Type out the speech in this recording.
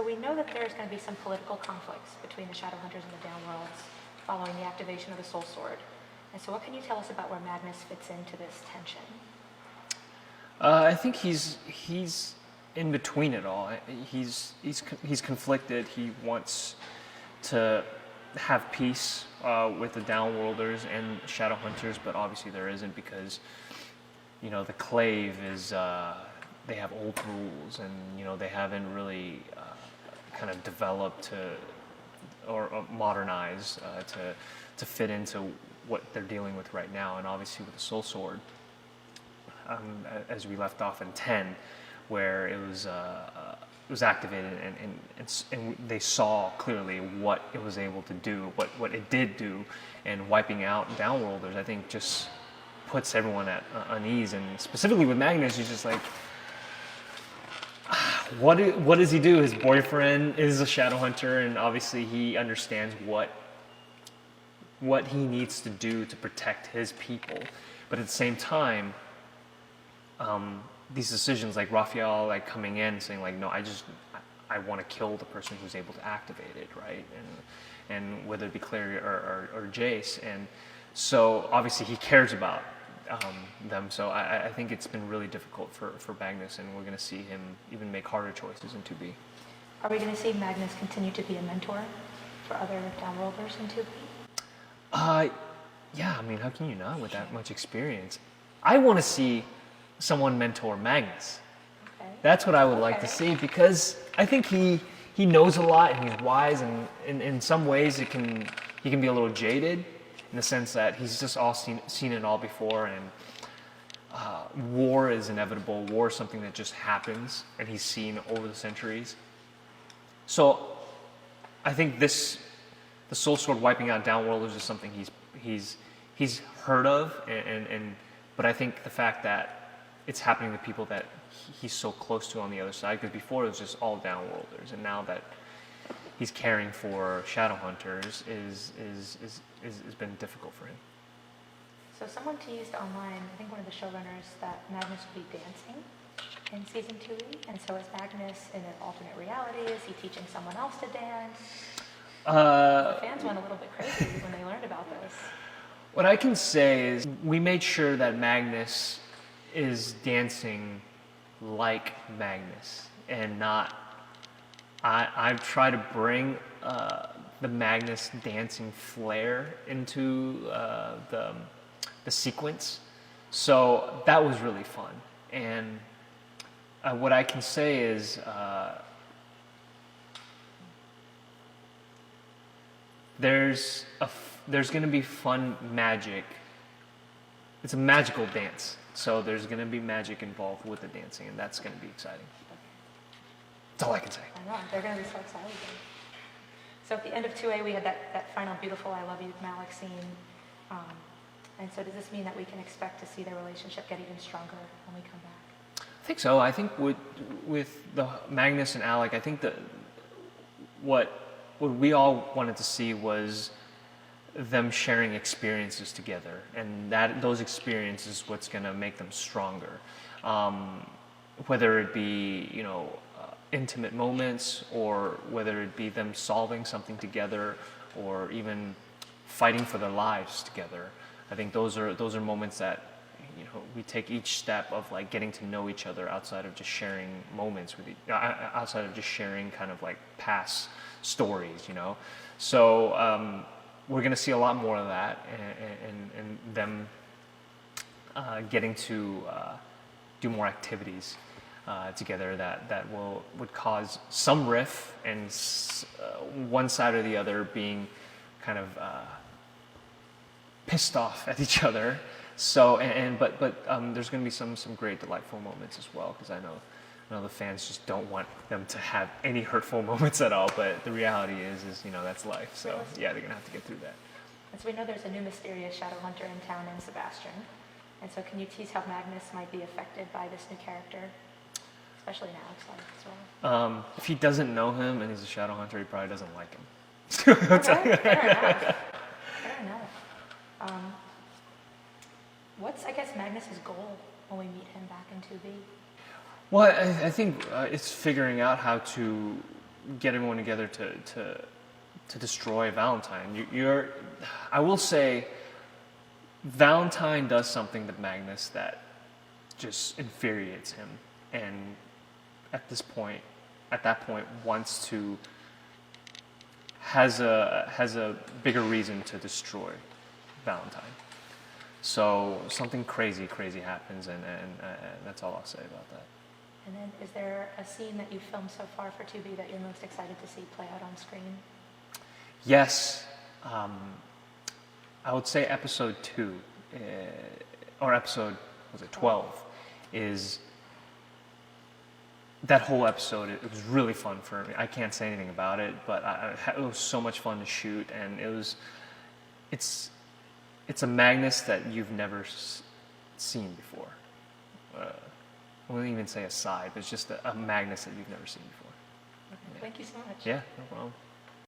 So we know that there's going to be some political conflicts between the Shadowhunters and the Downworlds following the activation of the Soul Sword. And so what can you tell us about where Magnus fits into this tension? I think he's in between it all. He's conflicted. He wants to have peace with the Downworlders and Shadowhunters, but obviously there isn't because the Clave is they have old rules, and they haven't really kind of developed or modernized to fit into what they're dealing with right now. And obviously with the Soul Sword, as we left off in 10, where it was activated and they saw clearly what it was able to do, what it did do, and wiping out Downworlders, I think just puts everyone at unease. And specifically with Magnus, he's just like, what does he do? His boyfriend is a Shadowhunter, and obviously he understands what he needs to do to protect his people. But at the same time, these decisions, like Raphael, like coming in saying like, no, I want to kill the person who's able to activate it, right? And whether it be Clary or Jace, and so obviously he cares about them. So I think it's been really difficult for Magnus, and we're going to see him even make harder choices in 2B. Are we going to see Magnus continue to be a mentor for other Downworlders in 2B? Yeah, I mean, how can you not with that much experience? I want to see someone mentor Magnus. Okay. That's what I would like to see, because I think he knows a lot and he's wise, and in some ways he can be a little jaded in the sense that he's just all seen it all before, and war is inevitable. War is something that just happens, and he's seen over the centuries. So I think the Soul Sword wiping out Downworlders is something he's heard of, but I think the fact that it's happening to people that he's so close to on the other side, because before it was just all Downworlders, and now that he's caring for Shadowhunters is been difficult for him. So someone teased online, I think one of the showrunners, that Magnus will be dancing in season 2E, and so is Magnus in an alternate reality? Is he teaching someone else to dance? The fans went a little bit crazy when they learned about this. What I can say is we made sure that Magnus is dancing like Magnus and not. I try to bring the Magnus dancing flair into the sequence, so that was really fun. And what I can say is there's going to be fun magic. It's a magical dance, so there's going to be magic involved with the dancing, and that's going to be exciting. That's all I can say. I know, they're going to be so excited. So at the end of 2A, we had that final beautiful I love you Malik scene. And so does this mean that we can expect to see their relationship get even stronger when we come back? I think so. I think with the Magnus and Alec, I think that what we all wanted to see was them sharing experiences together, and those experiences what's going to make them stronger. Whether it be intimate moments, or whether it be them solving something together, or even fighting for their lives together. I think those are moments that we take each step of like getting to know each other outside of just sharing moments with outside of just sharing kind of like past stories, So we're going to see a lot more of that, and them getting to do more activities together that would cause some rift, and one side or the other being kind of pissed off at each other. So but there's going to be some great delightful moments as well, because I know the fans just don't want them to have any hurtful moments at all. But the reality is that's life. So yeah, they're going to have to get through that. And so we know there's a new mysterious Shadowhunter in town named Sebastian. And so can you tease how Magnus might be affected by this new character, especially in Alec's life as well? If he doesn't know him and he's a Shadowhunter, he probably doesn't like him. Okay, fair enough. Fair enough. What's, I guess, Magnus's goal when we meet him back in 2B? Well, I think it's figuring out how to get everyone together to destroy Valentine. I will say, Valentine does something to Magnus that just infuriates him, and at that point, has a bigger reason to destroy Valentine. So something crazy happens, and that's all I'll say about that. And then, is there a scene that you've filmed so far for Tubi that you're most excited to see play out on screen? Yes, I would say episode 2, or episode, was it 12, is that whole episode. It was really fun for me. I can't say anything about it, but it was so much fun to shoot, and it's a Magnus that you've never seen before. I wouldn't even say a side, but it's just a Magnus that you've never seen before. Okay. Thank you so much. Yeah, no problem.